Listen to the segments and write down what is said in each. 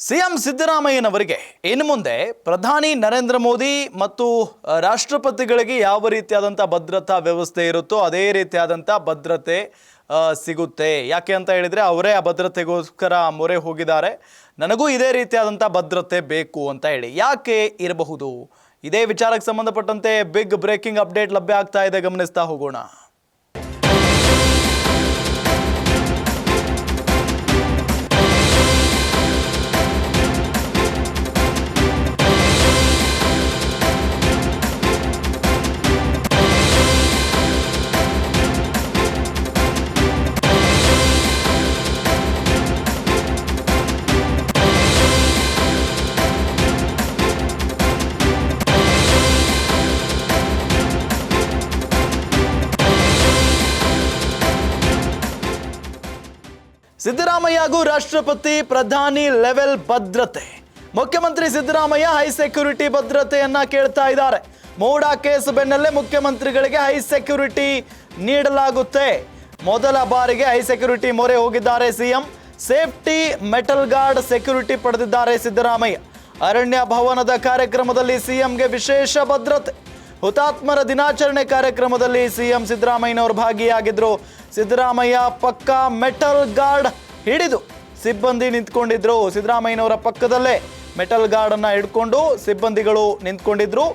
CM ಸಿದ್ದರಾಮಯ್ಯನವರಿಗೆ ಇನ್ನು ಮುಂದೆ ಪ್ರಧಾನಿ ನರೇಂದ್ರ ಮೋದಿ ಮತ್ತು ರಾಷ್ಟ್ರಪತಿಗಳಿಗೆ ಯಾವ ರೀತಿಯಾದಂಥ ಭದ್ರತಾ ವ್ಯವಸ್ಥೆ ಇರುತ್ತೋ ಅದೇ ರೀತಿಯಾದಂಥ ಭದ್ರತೆ ಸಿಗುತ್ತೆ. ಯಾಕೆ ಅಂತ ಹೇಳಿದರೆ ಅವರೇ ಆ ಭದ್ರತೆಗೋಸ್ಕರ ಮೊರೆ ಹೋಗಿದ್ದಾರೆ. ನನಗೂ ಇದೇ ರೀತಿಯಾದಂಥ ಭದ್ರತೆ ಬೇಕು ಅಂತ ಹೇಳಿ. ಯಾಕೆ ಇರಬಹುದು? ಇದೇ ವಿಚಾರಕ್ಕೆ ಸಂಬಂಧಪಟ್ಟಂತೆ ಬಿಗ್ ಬ್ರೇಕಿಂಗ್ ಅಪ್ಡೇಟ್ ಲಭ್ಯ ಆಗ್ತಾ ಇದೆ, ಗಮನಿಸ್ತಾ ಹೋಗೋಣ. ಸಿದ್ದರಾಮಯ್ಯ ಹಾಗೂ ರಾಷ್ಟ್ರಪತಿ ಪ್ರಧಾನಿ ಲೆವೆಲ್ ಭದ್ರತೆ. ಮುಖ್ಯಮಂತ್ರಿ ಸಿದ್ದರಾಮಯ್ಯ ಹೈ ಸೆಕ್ಯೂರಿಟಿ ಭದ್ರತೆಯನ್ನ ಕೇಳ್ತಾ ಇದ್ದಾರೆ. ಮೋಡ ಕೇಸ್ ಬೆನ್ನಲ್ಲೇ ಮುಖ್ಯಮಂತ್ರಿಗಳಿಗೆ ಹೈ ಸೆಕ್ಯೂರಿಟಿ ನೀಡಲಾಗುತ್ತೆ. ಮೊದಲ ಬಾರಿಗೆ ಹೈ ಸೆಕ್ಯೂರಿಟಿ ಮೊರೆ ಹೋಗಿದ್ದಾರೆ CM. Safety metal guard security ಪಡೆದಿದ್ದಾರೆ ಸಿದ್ದರಾಮಯ್ಯ. ಅರಣ್ಯ ಭವನದ ಕಾರ್ಯಕ್ರಮದಲ್ಲಿ ಸಿಎಂಗೆ ವಿಶೇಷ ಭದ್ರತೆ. ಹುತಾತ್ಮರ ದಿನಾಚರಣೆ ಕಾರ್ಯಕ್ರಮದಲ್ಲಿ ಸಿಎಂ ಸಿದ್ದರಾಮಯ್ಯನವರು ಭಾಗಿಯಾಗಿದ್ರು. ಸಿದ್ದರಾಮಯ್ಯ ಪಕ್ಕ ಮೆಟಲ್ ಗಾರ್ಡ್ ಹಿಡಿದು ಸಿಬ್ಬಂದಿ ನಿಂತ್ಕೊಂಡಿದ್ರು. ಸಿದ್ದರಾಮಯ್ಯನವರ ಪಕ್ಕದಲ್ಲೇ ಮೆಟಲ್ ಗಾರ್ಡ್ ಅನ್ನ ಹಿಡ್ಕೊಂಡು ಸಿಬ್ಬಂದಿಗಳು ನಿಂತ್ಕೊಂಡಿದ್ರು.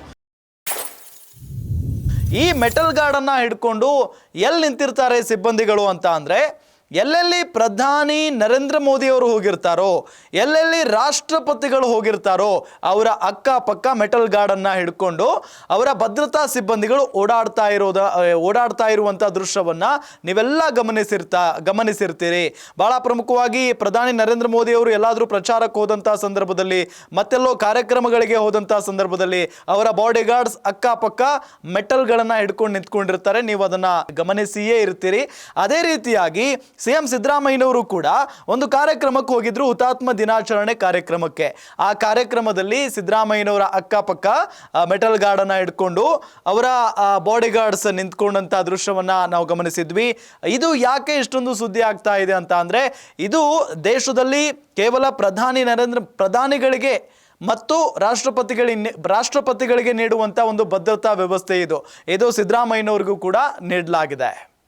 ಈ ಮೆಟಲ್ ಗಾರ್ಡ್ ಅನ್ನ ಹಿಡ್ಕೊಂಡು ಎಲ್ಲಿ ನಿಂತಿರ್ತಾರೆ ಸಿಬ್ಬಂದಿಗಳು ಅಂತ ಅಂದ್ರೆ, ಎಲ್ಲೆಲ್ಲಿ ಪ್ರಧಾನಿ ನರೇಂದ್ರ ಮೋದಿ ಅವರು ಹೋಗಿರ್ತಾರೋ, ಎಲ್ಲೆಲ್ಲಿ ರಾಷ್ಟ್ರಪತಿಗಳು ಹೋಗಿರ್ತಾರೋ ಅವರ ಅಕ್ಕಪಕ್ಕ ಮೆಟಲ್ ಗಾರ್ಡ್ ಅನ್ನ ಹಿಡ್ಕೊಂಡು ಅವರ ಭದ್ರತಾ ಸಿಬ್ಬಂದಿಗಳು ಓಡಾಡ್ತಾ ಇರುವಂಥ ದೃಶ್ಯವನ್ನ ನೀವೆಲ್ಲ ಗಮನಿಸಿರ್ತೀರಿ. ಬಹಳ ಪ್ರಮುಖವಾಗಿ ಪ್ರಧಾನಿ ನರೇಂದ್ರ ಮೋದಿ ಅವರು ಎಲ್ಲಾದರೂ ಪ್ರಚಾರಕ್ಕೆ ಹೋದಂಥ ಸಂದರ್ಭದಲ್ಲಿ, ಮತ್ತೆಲ್ಲೋ ಕಾರ್ಯಕ್ರಮಗಳಿಗೆ ಹೋದಂಥ ಸಂದರ್ಭದಲ್ಲಿ ಅವರ ಬಾಡಿ ಗಾರ್ಡ್ಸ್ ಅಕ್ಕಪಕ್ಕ ಮೆಟಲ್ಗಳನ್ನ ಹಿಡ್ಕೊಂಡು ನಿಂತ್ಕೊಂಡಿರ್ತಾರೆ. ನೀವು ಅದನ್ನ ಗಮನಿಸಿಯೇ ಇರ್ತೀರಿ. ಅದೇ ರೀತಿಯಾಗಿ ಸಿಎಂ ಸಿದ್ದರಾಮಯ್ಯನವರು ಕೂಡ ಒಂದು ಕಾರ್ಯಕ್ರಮಕ್ಕೆ ಹೋಗಿದ್ರು, ಹುತಾತ್ಮ ದಿನಾಚರಣೆ ಕಾರ್ಯಕ್ರಮಕ್ಕೆ. ಆ ಕಾರ್ಯಕ್ರಮದಲ್ಲಿ ಸಿದ್ದರಾಮಯ್ಯನವರ ಅಕ್ಕಪಕ್ಕ ಮೆಟಲ್ ಗಾರ್ಡ್ ಅನ್ನ ಹಿಡ್ಕೊಂಡು ಅವರ ಬಾಡಿ ಗಾರ್ಡ್ಸ್ ನಿಂತ್ಕೊಂಡಂತ ದೃಶ್ಯವನ್ನ ನಾವು ಗಮನಿಸಿದ್ವಿ. ಇದು ಯಾಕೆ ಇಷ್ಟೊಂದು ಸುದ್ದಿ ಆಗ್ತಾ ಇದೆ ಅಂತ ಅಂದ್ರೆ, ಇದು ದೇಶದಲ್ಲಿ ಕೇವಲ ಪ್ರಧಾನಿಗಳಿಗೆ ಮತ್ತು ರಾಷ್ಟ್ರಪತಿಗಳಿಗೆ ನೀಡುವಂತ ಒಂದು ಭದ್ರತಾ ವ್ಯವಸ್ಥೆ. ಇದು ಸಿದ್ದರಾಮಯ್ಯನವರಿಗೂ ಕೂಡ ನೀಡಲಾಗಿದೆ.